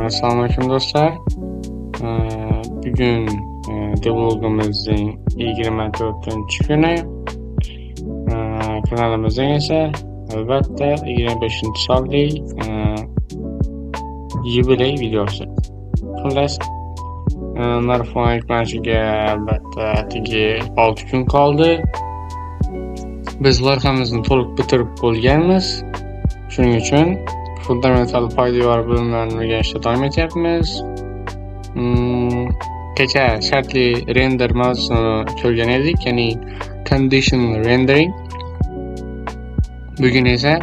Assalomu alaykum do'stlar. Bugun devlogimizning 24-kuni. Kanalimizning esa albatta 25-sonli yubiley videosi. Xullas, marafon yuklanishiga albatta 6 kun qoldi. Biz loyihamizni to'liq bitirib bo'lganmiz. Shuning uchun fundamental poydevor bilimlarini o'rganishda davom etyapmiz. Kecha shartli render mavzusini ko'rgan edik, ya'ni conditional rendering. Bugun esa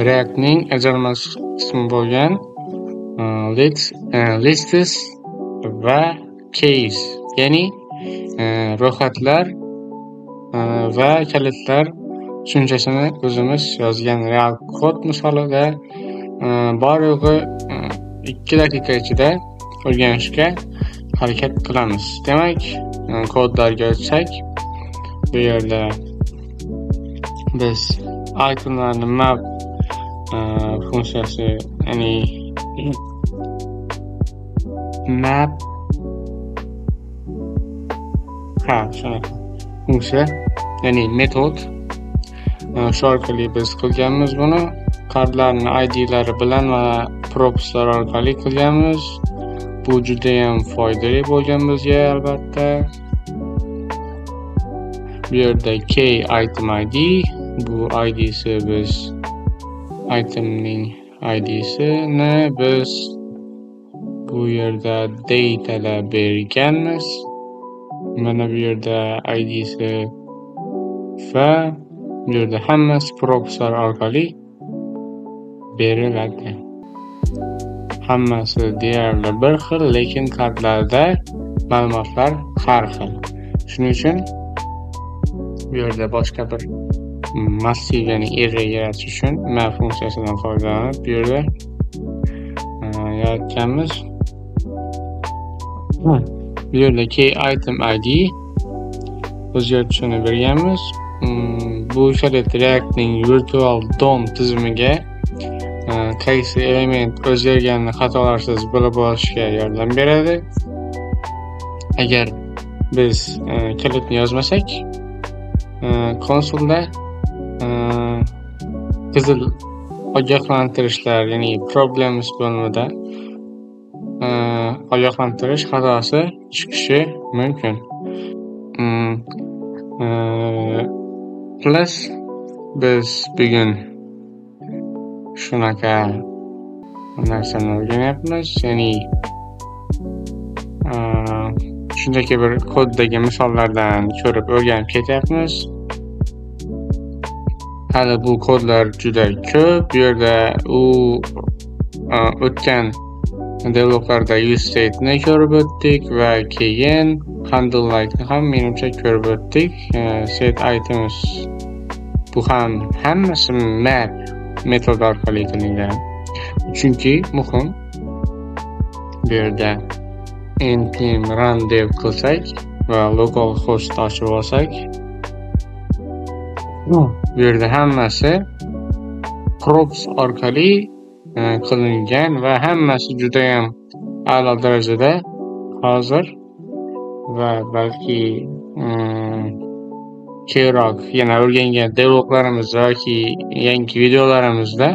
React'ning ajralmas qismi bo'lgan lists va case, ya'ni ro'yxatlar va kalitlar tushunchasini o'zimiz yozgan real kod misolida bor yo'g'i 2 daqiqa ichida o'rganishga harakat qilamiz. Demak, kodlarga o'tsak, bu yerda biz itemlarni map funksiyasi, ya'ni map funksiya, ya'ni metod, shu orqali biz qilganmiz buni. Kartlarni ID'lari bilan va propslar orqali qilganmiz. Bu juda ham foydali bo'lgan bizga albatta. Bu yerda K item ID, bu ID'si biz itemning ID'sini biz bu yerda datalar berganmiz. Mana bu yerda ID'si va bu yerda hammasi propslar orqali beriladi. Hammasi deyarli bir xil, lekin kartlarda ma'lumotlar har xil. Shuning uchun bu yerda boshqa bir massiv, ya'ni array yaratish uchun map funksiyasidan foydalanib bu yerda yaratganmiz. Bu yerda key item ID o'zgartirishini berganmiz. Bu sharoit React'ning virtual DOM tizimiga qaysi element o'zgarganini xatolarsiz bilib olishga yordam beradi. Agar biz kalitni yozmasak, konsolda qizil ogohlantirishlar, ya'ni problems bo'lmida ogohlantirish xatosi chiqishi mumkin. Plus biz bugun shunaqa narsani o'rganyapmiz, ya'ni shunchaki bir koddagi misollardan ko'rib o'rganib ketyapmiz. Hali bu kodlar juda ko'p. Bu yerda o'tgan devloglarda use state'ni ko'rib o'tdik va keyin handle light'ni ham menimcha ko'rib o'tdik. Set items, bu ham hammasi map metod orqali qilingan. Chunki muhim. Bu yerda npm run dev qilsak va local host ochib olsak, bu yerda hammasi props orqali qilingan va hammasi juda ham a'lo darajada hozir va balki keyinroq yana o'rgangan devloglarimiz yoki yangi videolarimizda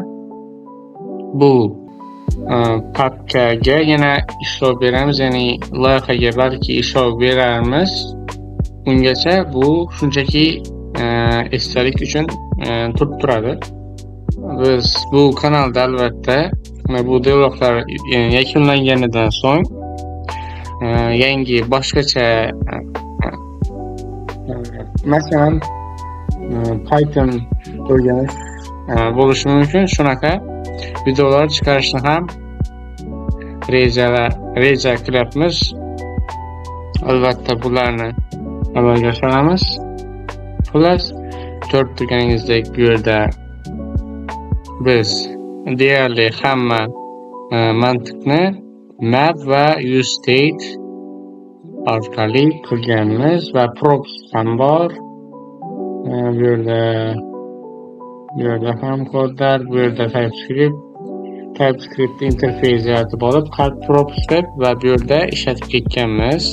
bu papkaga yana ishlov beramiz, ya'ni loyihaga balki ishlov beramiz. Ungacha bu shunchaki esdalik uchun turib turadi. Biz bu kanalda albatta bu devloglar yakunlanganidan so'ng yangi boshqacha, masalan Python o'rganish bo'lishi mumkin. Shunaqa videolar chiqarishni ham reja qilyapmiz. Albatta bularni amalga oshiramiz. Xullas, ko'rib turganingizdek, bu yerda biz deyarli hamma mantiqni map va use state orqali qilganmiz va props ham bor. Bu yerda ham kodlar, bu yerda TypeScript TypeScript interfeysi yaratib olib, card props deb va bu yerda ishlatib ketganmiz.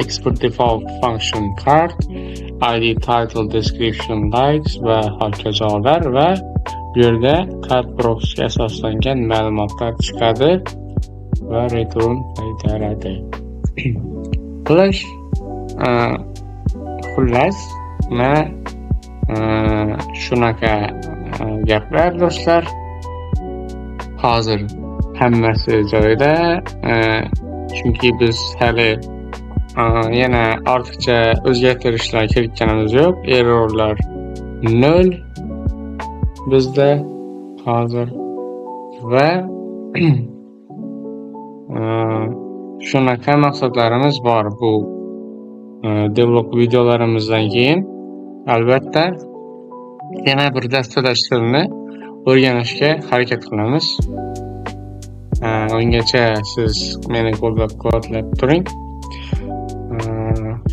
Export default function card, id, title, description, likes va hokazolar va bu yerda card propsga asoslangan ma'lumotlar chiqadi va return qaytaradi. Xullas, mana shunaqa gaplar do'stlar. Hozir hammasi joyida, chunki biz hali yana ortiqcha o'zgartirishlar kiritganimiz yo'q. Errorlar 0 bizda hozir va shunaqa maqsadlarimiz bor bu devlog videolarimizdan keyin. Albatta yana bir dastalash tilini o'rganishga harakat qilamiz. Ungacha siz meni qo'llab-quvvatlab turing.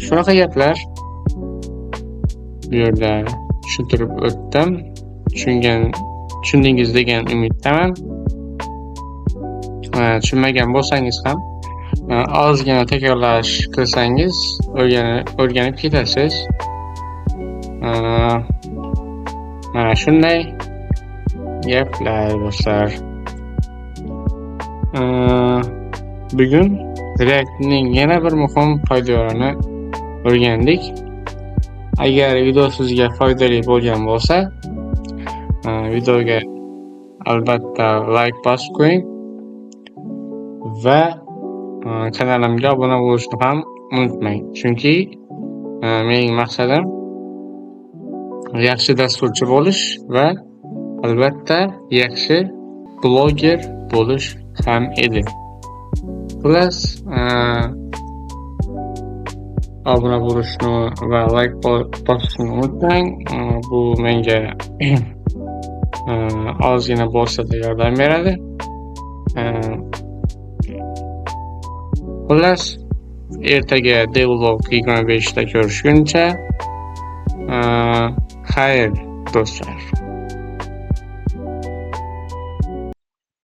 Shunaqa gaplar. Bu yerda tushuntirib o'tdim. Tushundingiz degan umiddaman. Tushunmagan bo'lsangiz ham ozgina takrorlash qilsangiz o'rganib ketasiz. Mana shunday gaplar do'stlar. Bugun React'ning yana bir muhim foydalarini o'rgandik. Agar video sizga foydali bo'lgan bo'lsa, videoga albatta like bosib qo'ying va kanalimga obuna bo'lishni ham unutmang. Chunki mening maqsadim yaxshi dasturchi bo'lish va albatta yaxshi bloger bo'lish ham edi. Plus obuna bo'lishni va like bosishni unutmang. Bu menga ozgina bo'lsa-da yordam beradi. Xullas, ertaga devlog 25 da ko'rishguncha xayr do'stlar.